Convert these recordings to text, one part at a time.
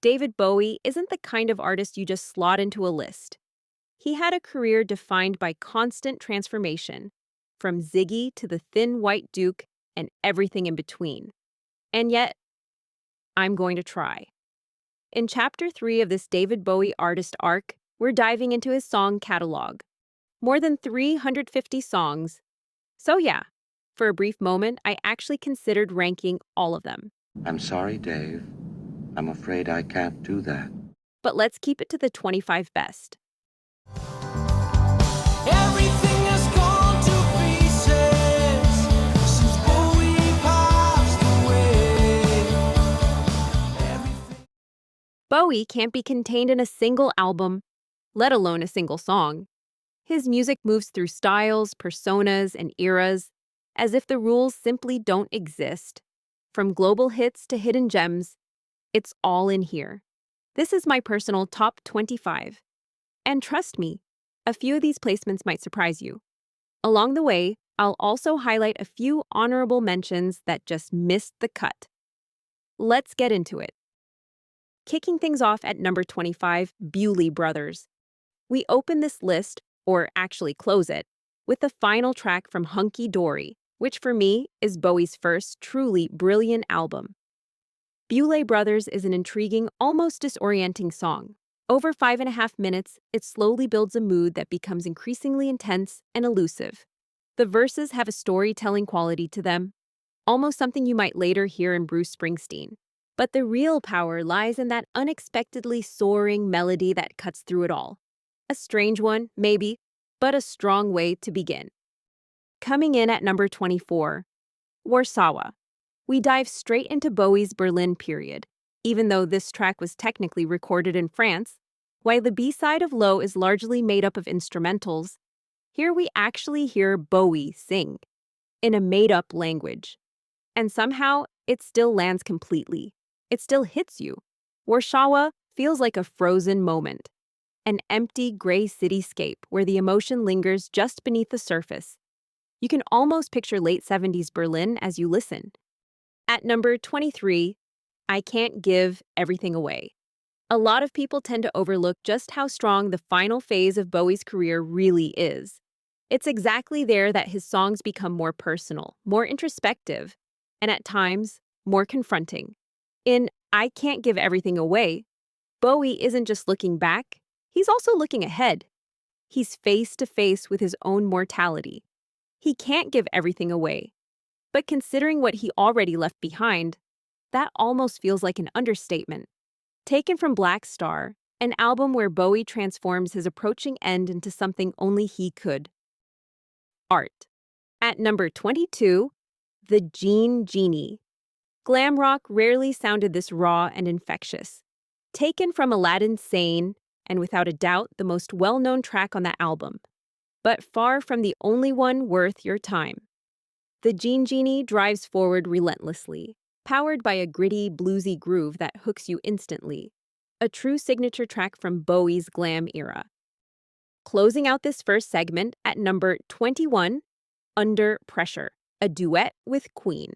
David Bowie isn't the kind of artist you just slot into a list. He had a career defined by constant transformation, from Ziggy to the Thin White Duke and everything in between. And yet, I'm going to try. In Chapter 3 of this David Bowie artist arc, we're diving into his song catalog. More than 350 songs. So yeah, for a brief moment, I actually considered ranking all of them. I'm sorry, Dave. I'm afraid I can't do that. But let's keep it to the 25 best. Everything has gone to pieces since Bowie passed away. Bowie can't be contained in a single album, let alone a single song. His music moves through styles, personas, and eras, as if the rules simply don't exist. From global hits to hidden gems, it's all in here. This is my personal top 25. And trust me, a few of these placements might surprise you. Along the way, I'll also highlight a few honorable mentions that just missed the cut. Let's get into it. Kicking things off at number 25, Bowie Brothers. We open this list, or actually close it, with the final track from Hunky Dory, which for me is Bowie's first truly brilliant album. Bowie Brothers is an intriguing, almost disorienting song. Over 5.5 minutes, it slowly builds a mood that becomes increasingly intense and elusive. The verses have a storytelling quality to them, almost something you might later hear in Bruce Springsteen. But the real power lies in that unexpectedly soaring melody that cuts through it all. A strange one, maybe, but a strong way to begin. Coming in at number 24, Warsaw. We dive straight into Bowie's Berlin period, even though this track was technically recorded in France. While the B-side of Low is largely made up of instrumentals, here we actually hear Bowie sing, in a made-up language. And somehow, it still lands completely. It still hits you. Warsaw feels like a frozen moment, an empty gray cityscape where the emotion lingers just beneath the surface. You can almost picture late 70s Berlin as you listen. At number 23, I Can't Give Everything Away. A lot of people tend to overlook just how strong the final phase of Bowie's career really is. It's exactly there that his songs become more personal, more introspective, and at times, more confronting. In I Can't Give Everything Away, Bowie isn't just looking back, he's also looking ahead. He's face to face with his own mortality. He can't give everything away. But considering what he already left behind, that almost feels like an understatement. Taken from Blackstar, an album where Bowie transforms his approaching end into something only he could. Art. At number 22, The Gene Genie. Glam rock rarely sounded this raw and infectious. Taken from Aladdin's Sane, and without a doubt the most well-known track on that album, but far from the only one worth your time. The Gene Genie drives forward relentlessly, powered by a gritty, bluesy groove that hooks you instantly. A true signature track from Bowie's glam era. Closing out this first segment at number 21, Under Pressure, a duet with Queen.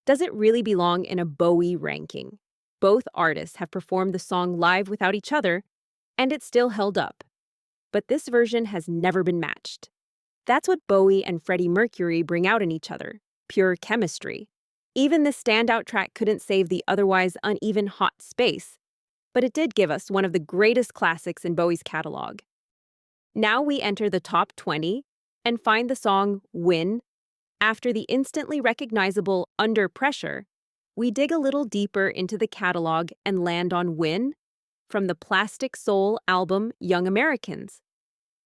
Does it really belong in a Bowie ranking? Both artists have performed the song live without each other, and it still held up. But this version has never been matched. That's what Bowie and Freddie Mercury bring out in each other, pure chemistry. Even this standout track couldn't save the otherwise uneven hot space, but it did give us one of the greatest classics in Bowie's catalog. Now we enter the top 20 and find the song Win. After the instantly recognizable Under Pressure, we dig a little deeper into the catalog and land on Win from the Plastic Soul album Young Americans.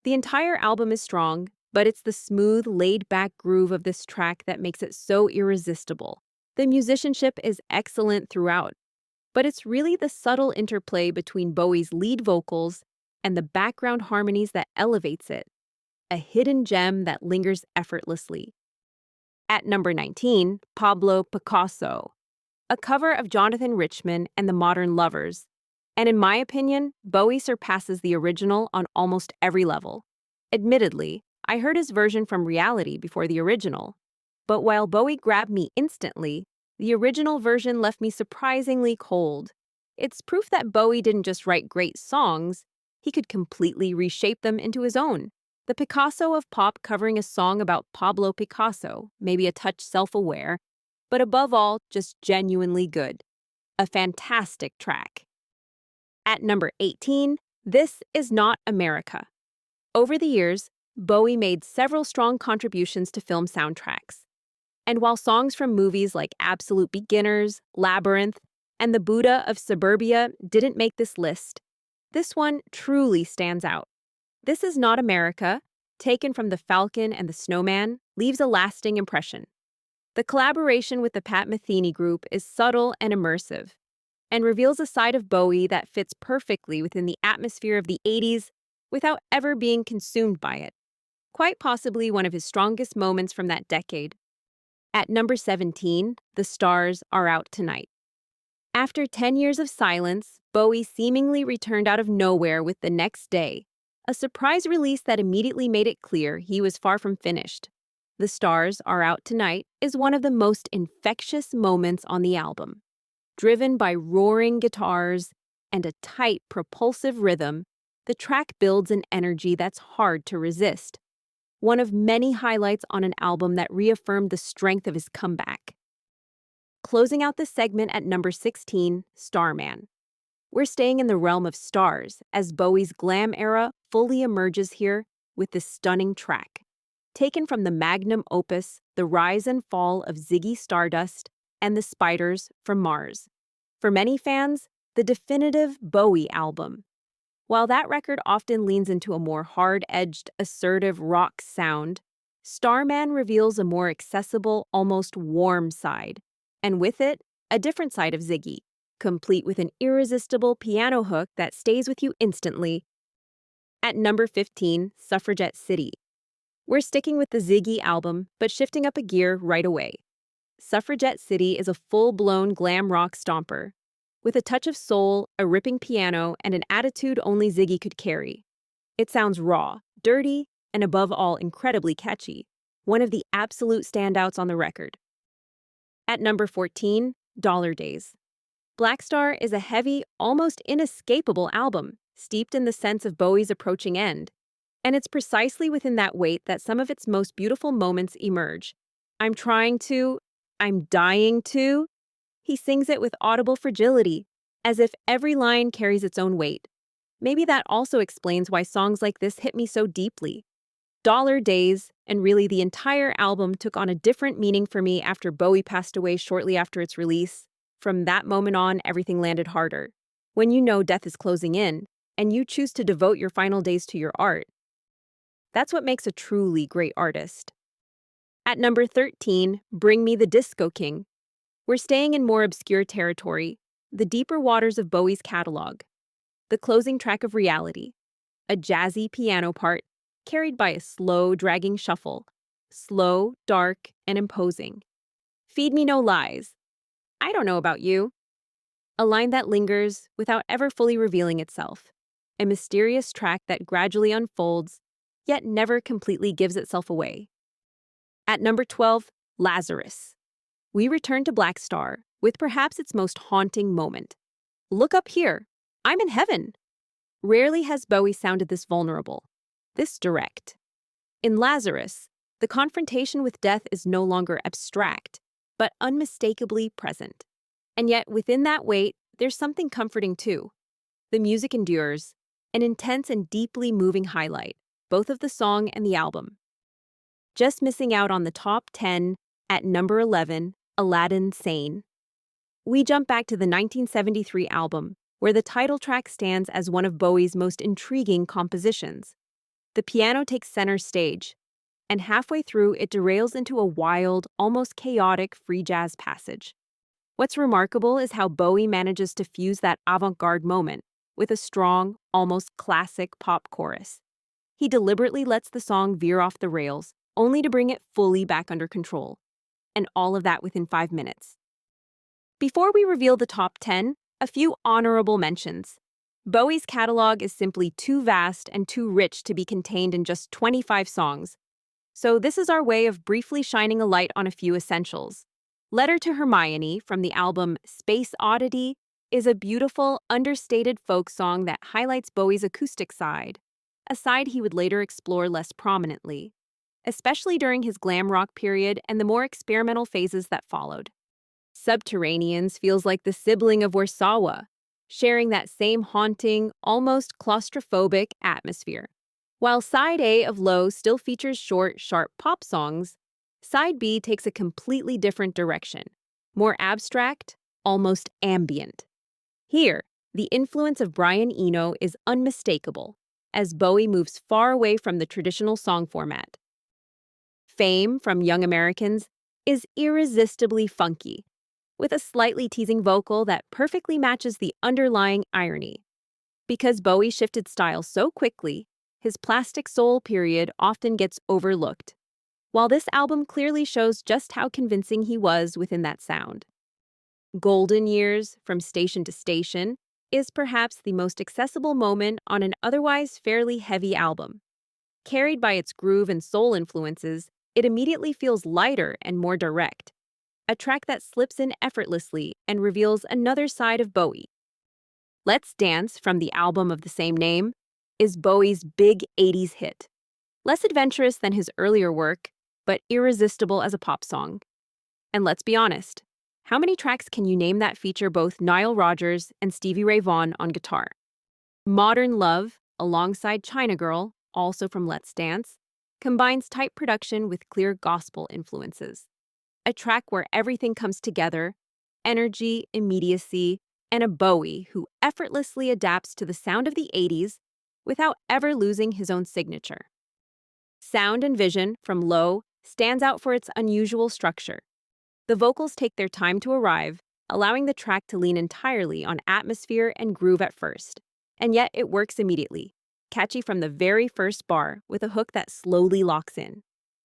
The entire album is strong, but it's the smooth, laid-back groove of this track that makes it so irresistible. The musicianship is excellent throughout, but it's really the subtle interplay between Bowie's lead vocals and the background harmonies that elevates it, a hidden gem that lingers effortlessly. At number 19, Pablo Picasso, a cover of Jonathan Richman and the Modern Lovers, and in my opinion, Bowie surpasses the original on almost every level. Admittedly, I heard his version from Reality before the original, but while Bowie grabbed me instantly, the original version left me surprisingly cold. It's proof that Bowie didn't just write great songs, he could completely reshape them into his own. The Picasso of pop covering a song about Pablo Picasso, maybe a touch self-aware, but above all, just genuinely good. A fantastic track. At number 18, This Is Not America. Over the years, Bowie made several strong contributions to film soundtracks. And while songs from movies like Absolute Beginners, Labyrinth, and The Buddha of Suburbia didn't make this list, this one truly stands out. This Is Not America, taken from The Falcon and the Snowman, leaves a lasting impression. The collaboration with the Pat Metheny Group is subtle and immersive, and reveals a side of Bowie that fits perfectly within the atmosphere of the 80s without ever being consumed by it. Quite possibly one of his strongest moments from that decade. At number 17, The Stars Are Out Tonight. After 10 years of silence, Bowie seemingly returned out of nowhere with The Next Day, a surprise release that immediately made it clear he was far from finished. The Stars Are Out Tonight is one of the most infectious moments on the album. Driven by roaring guitars and a tight, propulsive rhythm, the track builds an energy that's hard to resist. One of many highlights on an album that reaffirmed the strength of his comeback. Closing out the segment at number 16, Starman. We're staying in the realm of stars as Bowie's glam era fully emerges here with this stunning track. Taken from the magnum opus, The Rise and Fall of Ziggy Stardust and the Spiders from Mars. For many fans, the definitive Bowie album. While that record often leans into a more hard-edged, assertive rock sound, Starman reveals a more accessible, almost warm side, and with it, a different side of Ziggy, complete with an irresistible piano hook that stays with you instantly. At number 15, Suffragette City. We're sticking with the Ziggy album, but shifting up a gear right away. Suffragette City is a full-blown glam rock stomper, with a touch of soul, a ripping piano, and an attitude only Ziggy could carry. It sounds raw, dirty, and above all incredibly catchy, one of the absolute standouts on the record. At number 14, Dollar Days. Blackstar is a heavy, almost inescapable album, steeped in the sense of Bowie's approaching end. And it's precisely within that weight that some of its most beautiful moments emerge. I'm dying to. He sings it with audible fragility, as if every line carries its own weight. Maybe that also explains why songs like this hit me so deeply. Dollar Days, and really the entire album, took on a different meaning for me after Bowie passed away shortly after its release. From that moment on, everything landed harder. When you know death is closing in, and you choose to devote your final days to your art, that's what makes a truly great artist. At number 13, Bring Me the Disco King. We're staying in more obscure territory, the deeper waters of Bowie's catalog. The closing track of Reality, a jazzy piano part carried by a slow, dragging shuffle, slow, dark, and imposing. Feed Me No Lies. I don't know about you. A line that lingers without ever fully revealing itself. A mysterious track that gradually unfolds, yet never completely gives itself away. At number 12, Lazarus. We return to Blackstar with perhaps its most haunting moment. Look up here. I'm in heaven. Rarely has Bowie sounded this vulnerable, this direct. In Lazarus, the confrontation with death is no longer abstract, but unmistakably present. And yet, within that weight, there's something comforting too. The music endures, an intense and deeply moving highlight, both of the song and the album. Just missing out on the top 10 at number 11, Aladdin Sane. We jump back to the 1973 album, where the title track stands as one of Bowie's most intriguing compositions. The piano takes center stage, and halfway through it derails into a wild, almost chaotic free jazz passage. What's remarkable is how Bowie manages to fuse that avant-garde moment with a strong, almost classic pop chorus. He deliberately lets the song veer off the rails, only to bring it fully back under control. And all of that within 5 minutes. Before we reveal the top 10, a few honorable mentions. Bowie's catalog is simply too vast and too rich to be contained in just 25 songs. So this is our way of briefly shining a light on a few essentials. Letter to Hermione from the album Space Oddity is a beautiful, understated folk song that highlights Bowie's acoustic side, a side he would later explore less prominently, especially during his glam rock period and the more experimental phases that followed. Subterraneans feels like the sibling of Warsaw, sharing that same haunting, almost claustrophobic atmosphere. While side A of Low still features short, sharp pop songs, side B takes a completely different direction, more abstract, almost ambient. Here, the influence of Brian Eno is unmistakable, as Bowie moves far away from the traditional song format. Fame from Young Americans is irresistibly funky, with a slightly teasing vocal that perfectly matches the underlying irony. Because Bowie shifted style so quickly, his Plastic Soul period often gets overlooked, while this album clearly shows just how convincing he was within that sound. Golden Years, From Station to Station, is perhaps the most accessible moment on an otherwise fairly heavy album. Carried by its groove and soul influences, it immediately feels lighter and more direct, a track that slips in effortlessly and reveals another side of Bowie. Let's Dance, from the album of the same name, is Bowie's big 80s hit. Less adventurous than his earlier work, but irresistible as a pop song. And let's be honest, how many tracks can you name that feature both Nile Rodgers and Stevie Ray Vaughan on guitar? Modern Love, alongside China Girl, also from Let's Dance, combines tight production with clear gospel influences. A track where everything comes together, energy, immediacy, and a Bowie who effortlessly adapts to the sound of the 80s without ever losing his own signature. Sound and Vision, from Low, stands out for its unusual structure. The vocals take their time to arrive, allowing the track to lean entirely on atmosphere and groove at first. And yet it works immediately, catchy from the very first bar with a hook that slowly locks in.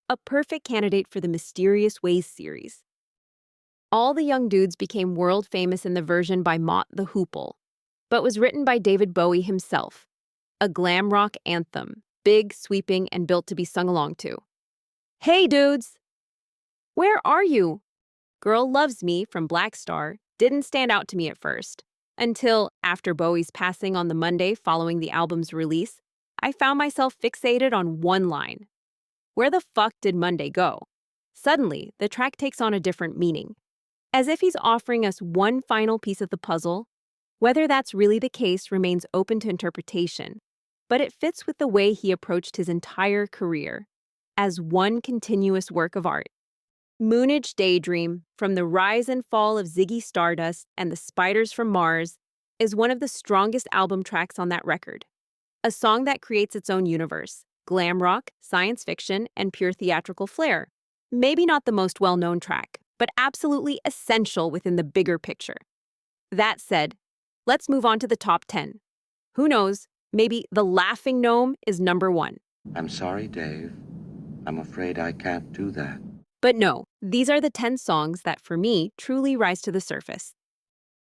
A perfect candidate for the Mysterious Ways series. All the Young Dudes became world famous in the version by Mott the Hoople, but was written by David Bowie himself. A glam rock anthem, big, sweeping, and built to be sung along to. Hey dudes! Where are you? Girl Loves Me from Blackstar didn't stand out to me at first, until, after Bowie's passing on the Monday following the album's release, I found myself fixated on one line. Where the fuck did Monday go? Suddenly, the track takes on a different meaning. As if he's offering us one final piece of the puzzle. Whether that's really the case remains open to interpretation, but it fits with the way he approached his entire career, as one continuous work of art. Moonage Daydream, from the rise and fall of Ziggy Stardust and the Spiders from Mars, is one of the strongest album tracks on that record. A song that creates its own universe, glam rock, science fiction, and pure theatrical flair. Maybe not the most well-known track, but absolutely essential within the bigger picture. That said, let's move on to the top 10. Who knows, maybe The Laughing Gnome is number 1. I'm sorry, Dave. I'm afraid I can't do that. But no, these are the 10 songs that, for me, truly rise to the surface.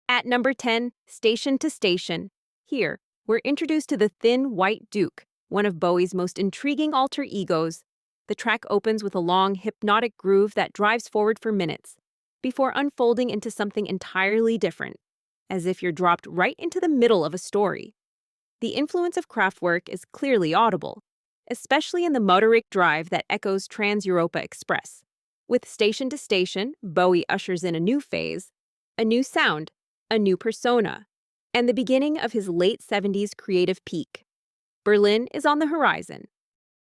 At number 10, Station to Station. Here, we're introduced to the Thin White Duke, one of Bowie's most intriguing alter egos. The track opens with a long, hypnotic groove that drives forward for minutes, before unfolding into something entirely different, as if you're dropped right into the middle of a story. The influence of Kraftwerk is clearly audible, especially in the motoric drive that echoes Trans-Europa Express. With Station to Station, Bowie ushers in a new phase, a new sound, a new persona, and the beginning of his late 70s creative peak. Berlin is on the horizon.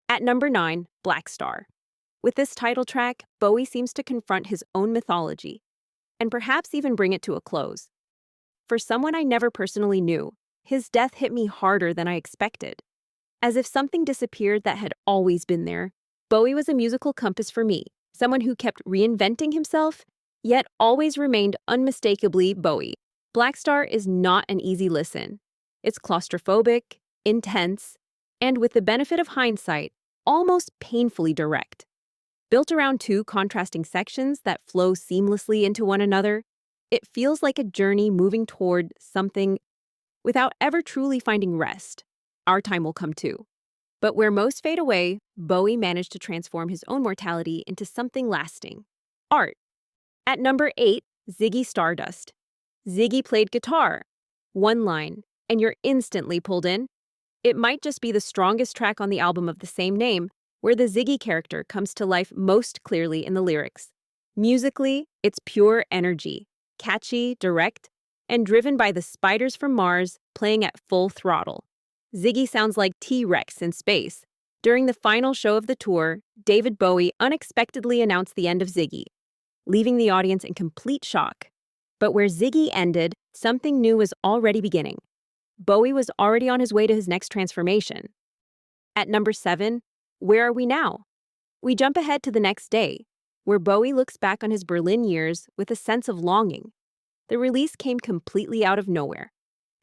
At number 9, Blackstar. With this title track, Bowie seems to confront his own mythology, and perhaps even bring it to a close. For someone I never personally knew, his death hit me harder than I expected. As if something disappeared that had always been there, Bowie was a musical compass for me, someone who kept reinventing himself, yet always remained unmistakably Bowie. Blackstar is not an easy listen. It's claustrophobic, intense, and with the benefit of hindsight, almost painfully direct. Built around two contrasting sections that flow seamlessly into one another, it feels like a journey moving toward something without ever truly finding rest. Our time will come too. But where most fade away, Bowie managed to transform his own mortality into something lasting. Art. At number 8, Ziggy Stardust. Ziggy played guitar. One line, and you're instantly pulled in. It might just be the strongest track on the album of the same name, where the Ziggy character comes to life most clearly in the lyrics. Musically, it's pure energy, catchy, direct, and driven by the spiders from Mars playing at full throttle. Ziggy sounds like T-Rex in space. During the final show of the tour, David Bowie unexpectedly announced the end of Ziggy, leaving the audience in complete shock. But where Ziggy ended, something new was already beginning. Bowie was already on his way to his next transformation. At number 7, where are we now? We jump ahead to the next day, where Bowie looks back on his Berlin years with a sense of longing. The release came completely out of nowhere,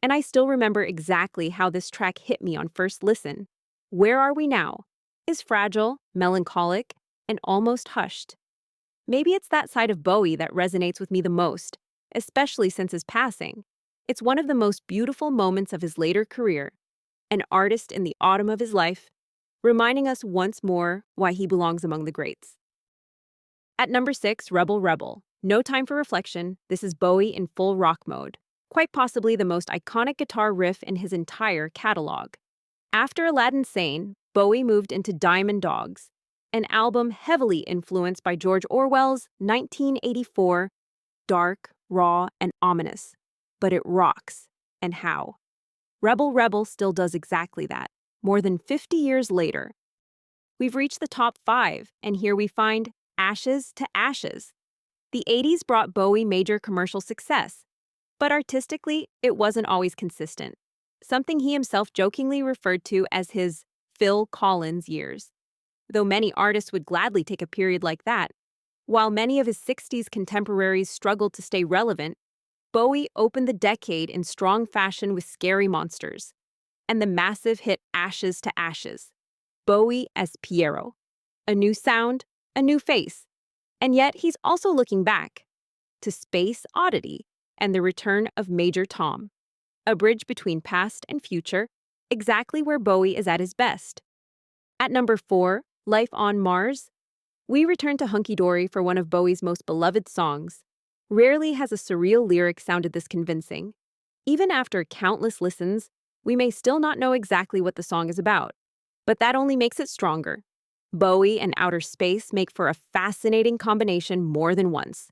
and I still remember exactly how this track hit me on first listen. Where Are We Now is fragile, melancholic, and almost hushed. Maybe it's that side of Bowie that resonates with me the most, especially since his passing. It's one of the most beautiful moments of his later career, an artist in the autumn of his life, reminding us once more why he belongs among the greats. At number 6, Rebel Rebel. No time for reflection, this is Bowie in full rock mode, quite possibly the most iconic guitar riff in his entire catalog. After Aladdin Sane, Bowie moved into Diamond Dogs, an album heavily influenced by George Orwell's 1984, dark, raw, and ominous. But it rocks, and how. Rebel Rebel still does exactly that, more than 50 years later. We've reached the top 5, and here we find Ashes to Ashes. The 80s brought Bowie major commercial success, but artistically, it wasn't always consistent, something he himself jokingly referred to as his Phil Collins years. Though many artists would gladly take a period like that, while many of his 60s contemporaries struggled to stay relevant, Bowie opened the decade in strong fashion with Scary Monsters and the massive hit Ashes to Ashes. Bowie as Pierrot. A new sound, a new face. And yet he's also looking back to Space Oddity and the return of Major Tom, a bridge between past and future, exactly where Bowie is at his best. At number 4, Life on Mars, we return to Hunky Dory for one of Bowie's most beloved songs. Rarely has a surreal lyric sounded this convincing. Even after countless listens, we may still not know exactly what the song is about, but that only makes it stronger. Bowie and outer space make for a fascinating combination more than once.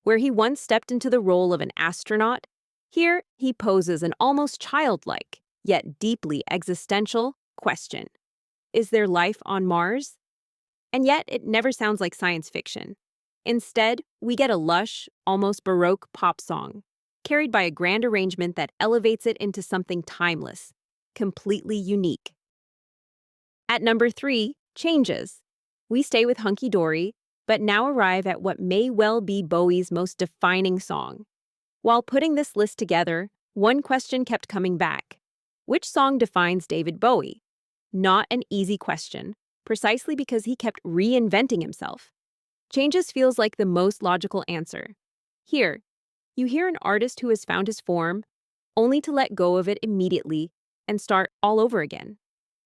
Where he once stepped into the role of an astronaut, here he poses an almost childlike, yet deeply existential question. Is there life on Mars? And yet it never sounds like science fiction. Instead, we get a lush, almost Baroque pop song, carried by a grand arrangement that elevates it into something timeless, completely unique. At number 3, Changes. We stay with Hunky Dory, but now arrive at what may well be Bowie's most defining song. While putting this list together, one question kept coming back. Which song defines David Bowie? Not an easy question, precisely because he kept reinventing himself. Changes feels like the most logical answer. Here, you hear an artist who has found his form, only to let go of it immediately and start all over again.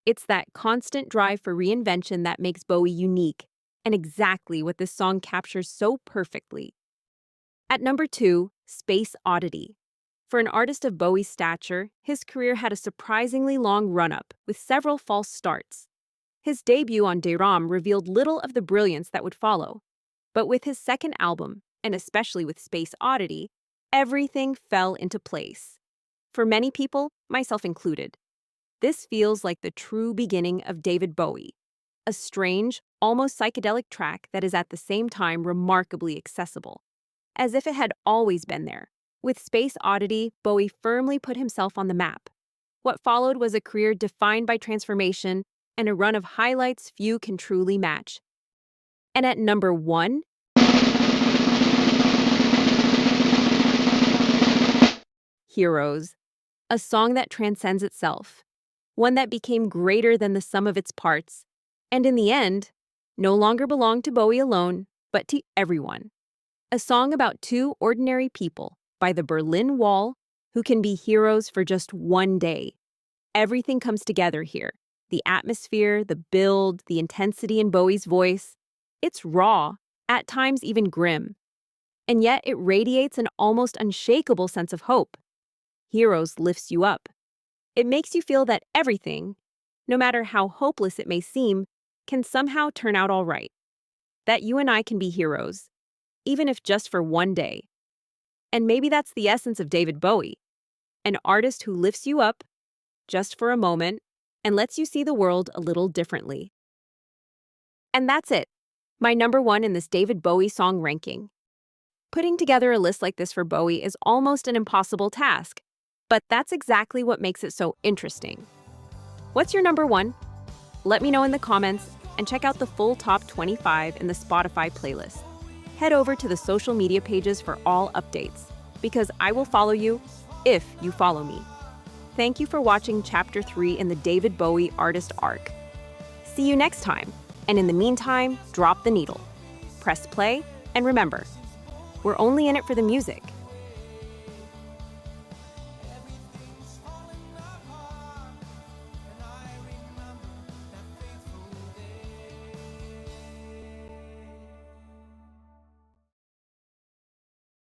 It's that constant drive for reinvention that makes Bowie unique, and exactly what this song captures so perfectly. At number 2, Space Oddity. For an artist of Bowie's stature, his career had a surprisingly long run-up, with several false starts. His debut on Deram revealed little of the brilliance that would follow. But with his second album, and especially with Space Oddity, everything fell into place. For many people, myself included, this feels like the true beginning of David Bowie, a strange, almost psychedelic track that is at the same time remarkably accessible, as if it had always been there. With Space Oddity, Bowie firmly put himself on the map. What followed was a career defined by transformation and a run of highlights few can truly match. And at number 1, Heroes, a song that transcends itself, one that became greater than the sum of its parts, and in the end, no longer belonged to Bowie alone, but to everyone. A song about two ordinary people by the Berlin Wall who can be heroes for just one day. Everything comes together here. The atmosphere, the build, the intensity in Bowie's voice. It's raw, at times even grim. and yet it radiates an almost unshakable sense of hope. Heroes lifts you up. It makes you feel that everything, no matter how hopeless it may seem, can somehow turn out all right. That you and I can be heroes, even if just for one day. And maybe that's the essence of David Bowie, an artist who lifts you up just for a moment and lets you see the world a little differently. And that's it, my number one in this David Bowie song ranking. Putting together a list like this for Bowie is almost an impossible task, but that's exactly what makes it so interesting. What's your number one? Let me know in the comments and check out the full top 25 in the Spotify playlist. Head over to the social media pages for all updates, because I will follow you if you follow me. Thank you for watching Chapter 3 in the David Bowie artist arc. See you next time, and in the meantime, drop the needle. Press play, and remember, we're only in it for the music.